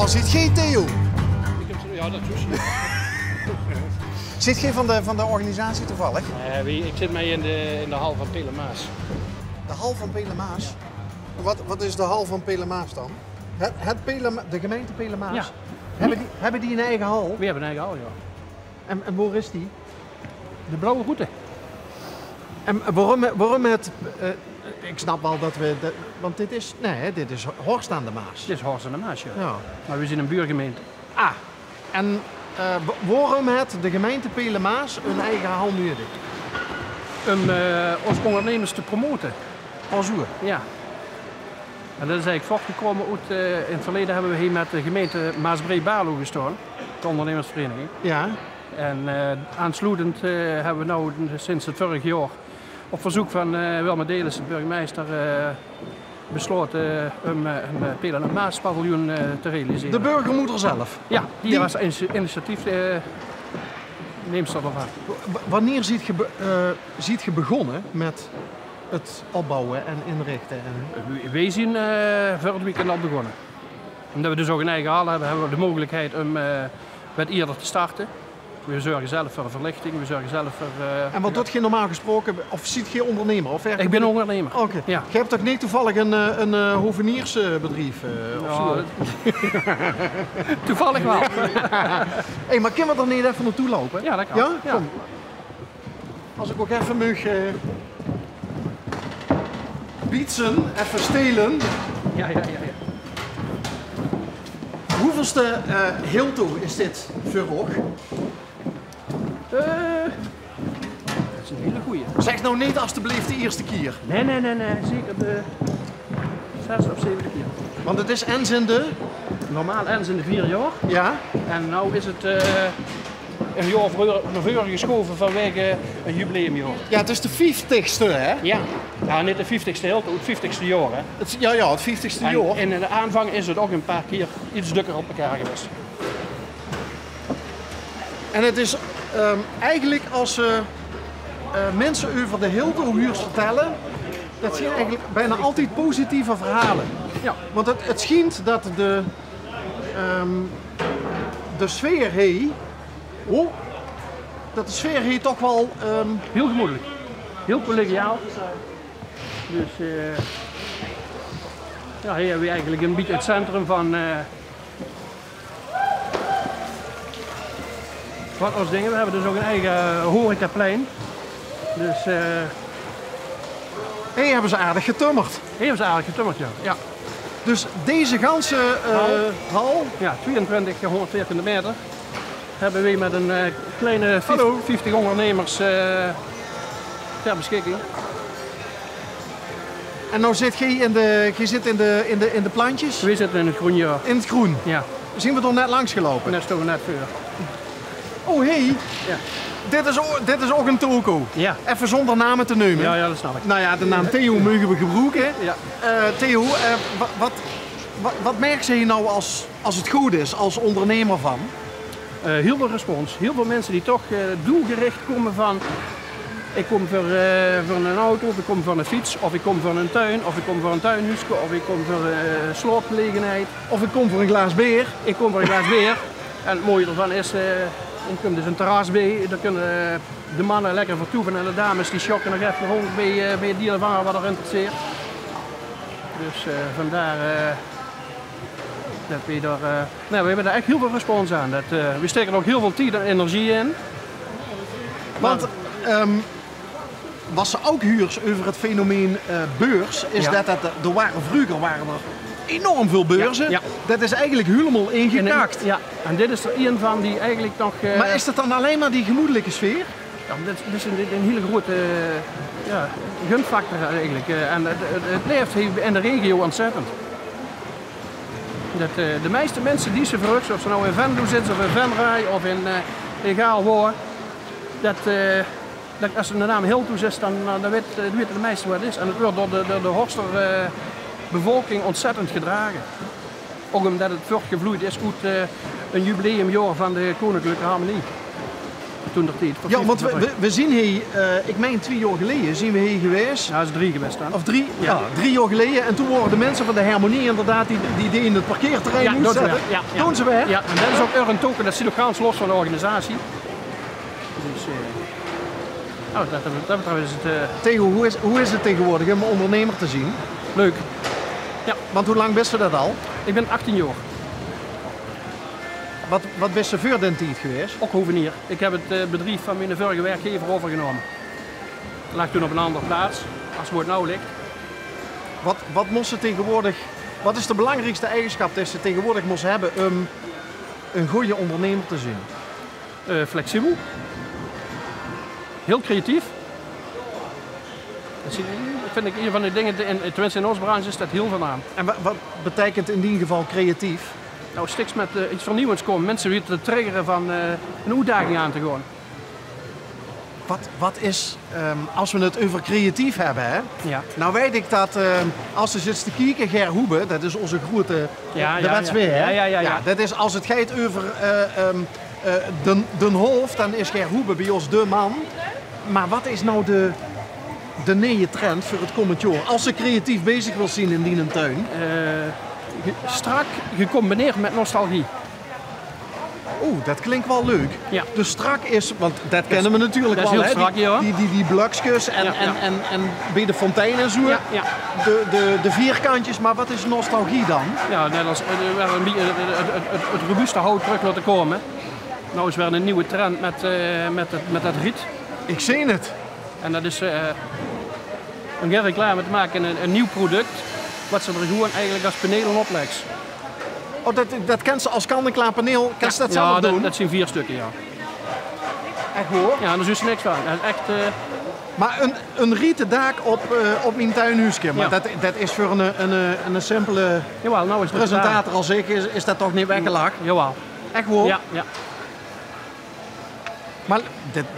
zit geen Theo? Ja, dat is het. Zit geen van de organisatie toevallig? Ik zit mee in de hal van Pelemaas. De hal van Pelemaas? Wat is de hal van Pelemaas dan? De gemeente Pelemaas? Ja. Hebben die een eigen hal? We hebben een eigen hal, ja. En waar is die? De blauwe route. En waarom het... ik snap wel dat we... want dit is Horst aan de Maas. Dit is Horst aan de Maas, ja. Ja. Maar we zijn een buurgemeente. Ah, en waarom heeft de gemeente Pelemaas een eigen hal nodig? Om onze ondernemers te promoten. Als hoe? Ja. En dat is eigenlijk voortgekomen uit... in het verleden hebben we hier met de gemeente Maasbree-Barlo gestaan. De ondernemersvereniging. Ja. En aansluitend hebben we nou sinds het vorig jaar op verzoek van Wilma Delis, de burgemeester, besloten om een Pelemaas paviljoen te realiseren. De burgermoeder zelf? Ja, die was initiatief neemster ervan. Wanneer ziet je begonnen met het opbouwen en inrichten? Wij zijn voor het weekend al begonnen. Omdat we dus ook een eigen hal hebben, hebben we de mogelijkheid om wat eerder te starten. We zorgen zelf voor de verlichting, we zorgen zelf voor... En wat doet je normaal gesproken, of ziet je ondernemer? Of ik ben ondernemer. Oké. Ja. Je hebt toch niet toevallig een hoveniersbedrijf? Of zo? Toevallig wel. Hey, maar kunnen we er niet even naartoe lopen? Ja, dat kan. Ja? Ja. Kom. Als ik ook even mag bietsen, even stelen. Ja. Hoeveelste Hilto is dit voor ook? Dat is een hele goeie. Zeg nou niet alstublieft de eerste keer. Nee. Zeker de 6 of 7 keer. Want het is eens in de... Normaal eens in de 4 jaar. Ja? En nu is het een jaar naar voren geschoven vanwege een jubileumjaar. Ja, het is de 50ste, hè? Ja. Ja, niet de 50ste heel, het 50ste jaar, hè. Het 50ste jaar. En in de aanvang is het ook een paar keer iets drukker op elkaar geweest. En het is eigenlijk als mensen over de Hilto-huurs vertellen, dat zijn eigenlijk bijna altijd positieve verhalen. Ja. Want het schijnt dat de sfeer hier, dat de sfeer hier toch wel... Heel gemoedelijk. Heel collegiaal. Dus ja, hier hebben we eigenlijk een beetje het centrum van ons dingen. We hebben dus ook een eigen horecaplein. Dus hier hebben ze aardig getummerd. hier hebben ze eigenlijk getummerd, ja. Dus deze ganse hal... Ja, 100 vierkante meter hebben we met een kleine 50 ondernemers ter beschikking. En nou zit je zit in de plantjes? We zitten in het groen, ja. In het groen? Ja. Zien we er net langs gelopen? Net stonden net voor. Oh hey, Ja. dit is ook een toko. Ja. Even zonder namen te nemen. Ja, dat snap ik. Nou ja, de naam Theo mogen we gebruiken. Ja. Theo, wat merk je nou als het goed is, als ondernemer van? Heel veel respons. Heel veel mensen die toch doelgericht komen van... Ik kom voor een auto, of ik kom voor een fiets, of ik kom voor een tuin, of ik kom voor een tuinhuisje, of ik kom voor een sloopgelegenheid. Of ik kom voor een glas bier. Ik kom voor een glas bier. En het mooie ervan is, er komt dus een terras bij. Daar kunnen de mannen lekker vertoeven en de dames die schokken nog even rond bij het dierenvanger wat er interesseert. Dus vandaar dat we daar... we hebben er echt heel veel respons aan. We steken er ook heel veel tijd en energie in. Want wat ze ook huurs over het fenomeen beurs, is Ja. dat vroeger waren er enorm veel beurzen. Ja, ja. Dat is eigenlijk helemaal ingekakt. Ja, en dit is er een van die eigenlijk nog... Maar is dat dan alleen maar die gemoedelijke sfeer? Ja, dit is een hele grote gunfactor eigenlijk. En het leeft hier in de regio ontzettend. De meeste mensen die ze verruksen, of ze nou in Venlo zitten, of in Venray, of in Gaalwoord, dat als er de naam Hilto is, dan weten de meesten wat het is. En het wordt door de Horster bevolking ontzettend gedragen. Ook omdat het voortgevloeid is uit een jubileumjaar van de Koninklijke Harmonie. toen dat tijd. Ja, want we zien hier, ik meen 2 jaar geleden, zien we hier geweest. Ja, dat is 3 geweest dan. Of 3, ja. 3 jaar geleden. En toen waren de mensen van de Harmonie inderdaad die in het parkeerterrein moesten zetten. Doen ze weg. Ja, en dat is ook een token, dat zit ook ganz los van de organisatie. Dus, dat is het... Theo, hoe is het tegenwoordig om een ondernemer te zien? Leuk. Ja. Want hoe lang wist je dat al? Ik ben 18 jaar. Wat wist je voor den tijd geweest? Ook hovenier. Ik heb het bedrijf van mijn vorige werkgever overgenomen. Dat lag toen op een andere plaats, als het nou ligt. Wat moest ze tegenwoordig... Wat is de belangrijkste eigenschap die ze tegenwoordig moest hebben om een goede ondernemer te zien? Flexibel. Heel creatief. Dat vind ik een van de dingen, tenminste in onze branche is dat heel van aan. En wat betekent in die geval creatief? Nou, steeds met iets vernieuwends komen. Mensen weten te triggeren van een uitdaging aan te gaan. Wat is, als we het over creatief hebben, hè? Ja. Nou weet ik dat als je zit te kijken, Ger Hoebe, dat is onze grote, de wetsweer, hè? Ja. Dat is als het gaat over den hoofd, dan is Ger Hoebe bij ons de man. Maar wat is nou de nieuwe trend voor het komend jaar? Als ze creatief bezig wil zien in die tuin? Strak gecombineerd met nostalgie. Oeh, dat klinkt wel leuk. Ja. Dus strak is, want dat kennen we natuurlijk dat wel, is heel strak, ja. die blokjes en bij de fontein en zo. Ja, ja. De vierkantjes, maar wat is nostalgie dan? Ja, net als het robuuste hout terug laten komen. Nou is weer een nieuwe trend met dat riet. Ik zie het. En dat is een keer reclame te maken, een nieuw product, wat ze er gewoon eigenlijk als panelen opleggen. Oh, dat kent ze als kant-en-klaar paneel, kan ze dat zelf doen? Ja, dat zijn 4 stukken, ja. Echt hoor? Ja, daar is niks van. Dat is echt... Maar een rieten daak op mijn tuinhuisje, maar Ja. dat is voor een simpele Jawel, nou is het presentator als ik, is dat toch niet weggelakt? Jawel. Echt hoor? Ja, ja. Maar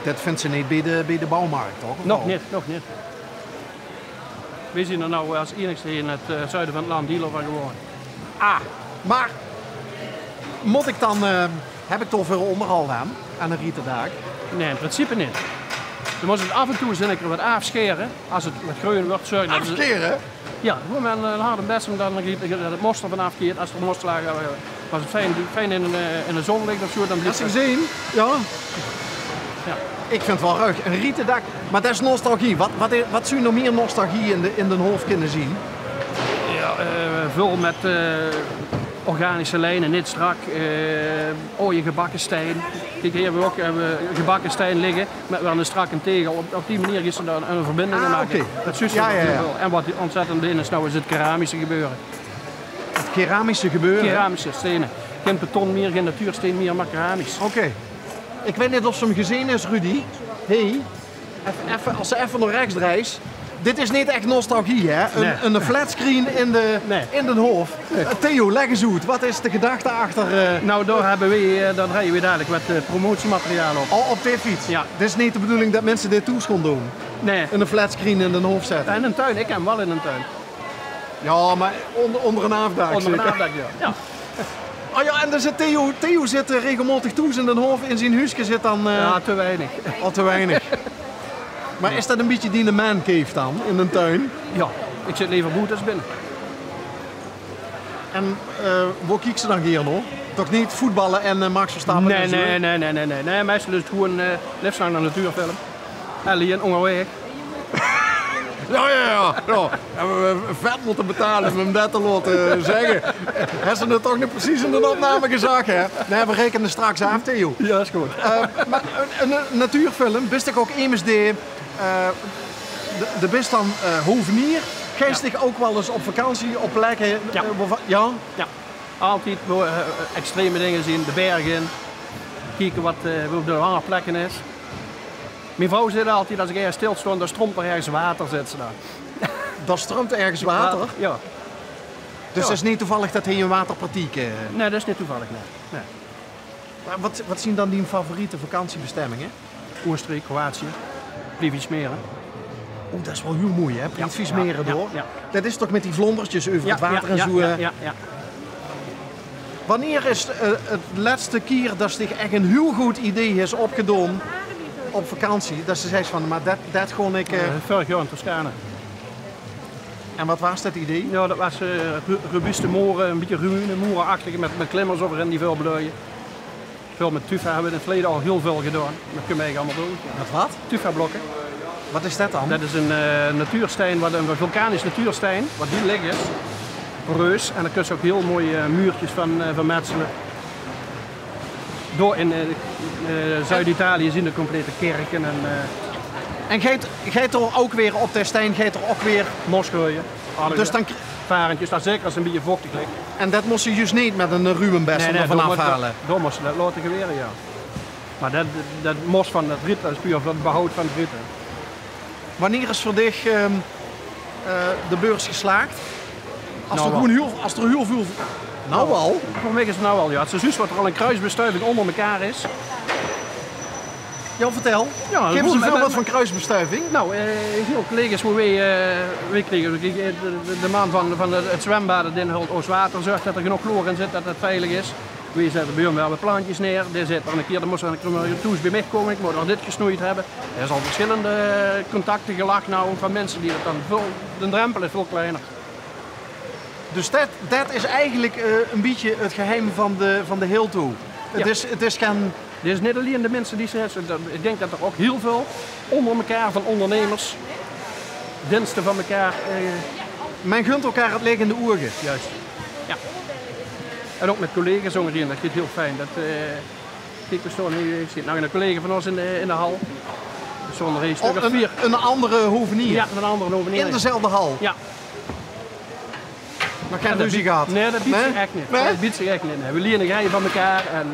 dat vindt ze niet bij de bouwmarkt, toch? Nog niet. We zien er nou als enigste in het zuiden van het land hier van gewoon. Maar moet ik dan, heb ik toch veel onderhoud aan een rieten daak? Nee, in principe niet. Dan moet het af en toe er wat afscheren. Als het wat groen wordt, zorg dat het... Afscheren? Ja, gewoon met een harde bessem dan het mos er vanaf keert. Als er moslagen was het fijn in de zon ligt of zo, dan Als blijft ik het... zie, ja. Ja. Ik vind het wel ruig. Een rieten dak, maar dat is nostalgie. Wat zou je nog meer nostalgie in de hoofd kunnen zien? Ja, vul met organische lijnen, niet strak. Ooie gebakken steen. Kijk, hier hebben we ook gebakken steen liggen met wel een strakke tegel. Op die manier is er dan een verbinding te maken. Oké. Dat is Ja. En wat ontzettend in is, nou is het keramische gebeuren. Het keramische gebeuren? Keramische stenen. Geen beton meer, geen natuursteen meer, maar keramisch. Oké. Ik weet niet of ze hem gezien is, Rudy. Hey, als ze even naar rechts draait. Dit is niet echt nostalgie, hè? Nee. Een flatscreen in de hoofd. Nee. Theo, leg eens uit. Wat is de gedachte achter... Nou, daar rijden we dadelijk wat promotiemateriaal op. Op de fiets? Ja. Het is niet de bedoeling dat mensen dit toeschon doen. Nee. Een flatscreen in de hoofd zetten. En een tuin, ik heb hem wel in een tuin. Ja, maar onder een afdak. Onder een zeker? afdak, ja. Oh ja, en dan zit Theo zit regelmatig toe in de hoofd. In zijn huisje zit dan... Ja, te weinig. Al te weinig. Maar is dat een beetje die man cave dan, in een tuin? Ja, ik zit liever buiten als binnen. En waar kijken ze dan hier nog? Toch niet voetballen en Max Verstappen en zo? Nee, meestal is het gewoon liefst naar de natuurfilm. Ellie en onderweg. Ja. Hebben we vet moeten betalen om hem dat te laten zeggen. Hebben ze het toch niet precies in de opname gezegd, hè? Nee, we rekenen straks af, Theo. Ja, dat is goed. Maar een natuurfilm, wist ik ook immers de best dan hovenier. Geestig ook wel eens op vakantie, op plekken. Ja. Altijd extreme dingen zien, de bergen. Kijken wat op de lange plekken is. Mijn vrouw zit altijd, als ik ergens stilstond, dan stroomt er ergens water, zit ze daar. Daar stroomt ergens water? Ja. Dus het is niet toevallig dat hij een waterpartiek... Nee, dat is niet toevallig, nee. Maar wat zien dan die favoriete vakantiebestemmingen? Oostenrijk, Kroatië, Plivitsmeren. Oeh, dat is wel heel mooi, hè? Plivitsmeren door. Ja. Dat is toch met die vlondertjes over het water en zo. Ja. Wanneer is het laatste keer dat zich echt een heel goed idee is opgedaan op vakantie. Dat ze zegt van, maar dat gewoon ik... Vorig jaar in Toscane. En wat was dat idee? Ja, dat was robuuste moeren, een beetje ruïne, moerenachtige met klimmers overin die veel bloeien. Veel met tufa hebben we in het verleden al heel veel gedaan. Dat kunnen wij allemaal doen. Met wat? Tufa-blokken. Wat is dat dan? Dat is een natuursteen, een vulkanisch natuursteen, wat heel licht is. Reus. En daar kun je ook heel mooie muurtjes van metselen. Door in Zuid-Italië zien de complete kerken. En gaat er ook weer op de steen, gaat er ook weer... mos gooien. Dus dan... Varentjes, dat zeker als het een beetje vochtig ligt. En dat moest je dus niet met een ruwenbest ervan afhalen? Dat moest je dat laten geweren, ja. Maar dat mos van het riet, dat is puur voor het behoud van het riet. Wanneer is voor dich de beurs geslaagd? Als Nou er heel veel... Nou al? Voor mij is het nou al, ja. Het is juist wat er al een kruisbestuiving onder elkaar is. Ja, vertel. Ja, geef eens een voorbeeld van kruisbestuiving. Nou, heel collega's hoe wij kregen de man van het zwembad in Oostwater zorgt dat er genoeg chloor in zit, dat het veilig is. We zetten bij hem wel wat plantjes neer. Die zit er een keer, dan moest er een toes bij mij komen, ik moet nog dit gesnoeid hebben. Er is al verschillende contacten gelakt nou van mensen die het dan de drempel is veel kleiner. Dus dat is eigenlijk een beetje het geheim van de Hilto. Ja. Het is geen... Dit is niet alleen de mensen die ze ik denk dat er ook heel veel onder elkaar van ondernemers, diensten van elkaar. Men gunt elkaar het liggende ogen. Juist. Ja. En ook met collega's onderin, dat is heel fijn. Ik zit nou een collega van ons in de hal. Zonder een stuk of 4. Een andere hovenier? Ja, een andere hovenier. In dezelfde hal? Ja. Maar geen ruzie gehad? Nee, dat biedt zich echt niet. Nee? Dat biedt zich echt niet. We leren rijden van elkaar. En,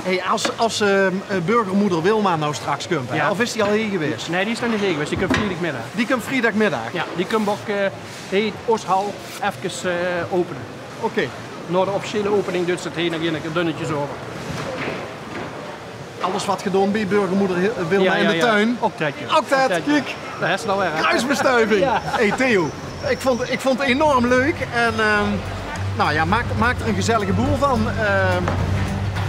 hey, als burgermoeder Wilma nou straks komt, ja. Of is die al hier geweest? Nee, die is nog niet hier geweest. Die komt vrijdagmiddag. Die komt vrijdagmiddag? Ja, die komt ook de Oosthal even openen. Oké. Na de officiële opening doet ze het heen en weer dunnetjes over. Alles wat gedaan bij burgermoeder Wilma in de tuin? Ook trekje. Ook dat, kijk. Dat is nou weer. Kruisbestuiving. Ja. Hey Theo, ik vond het enorm leuk en nou ja, maak er een gezellige boel van.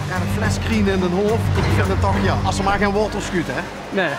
Ja, de fleskrien in den hoofd, ik vind het toch, ja, als er maar geen wortels schuurt, hè. Nee.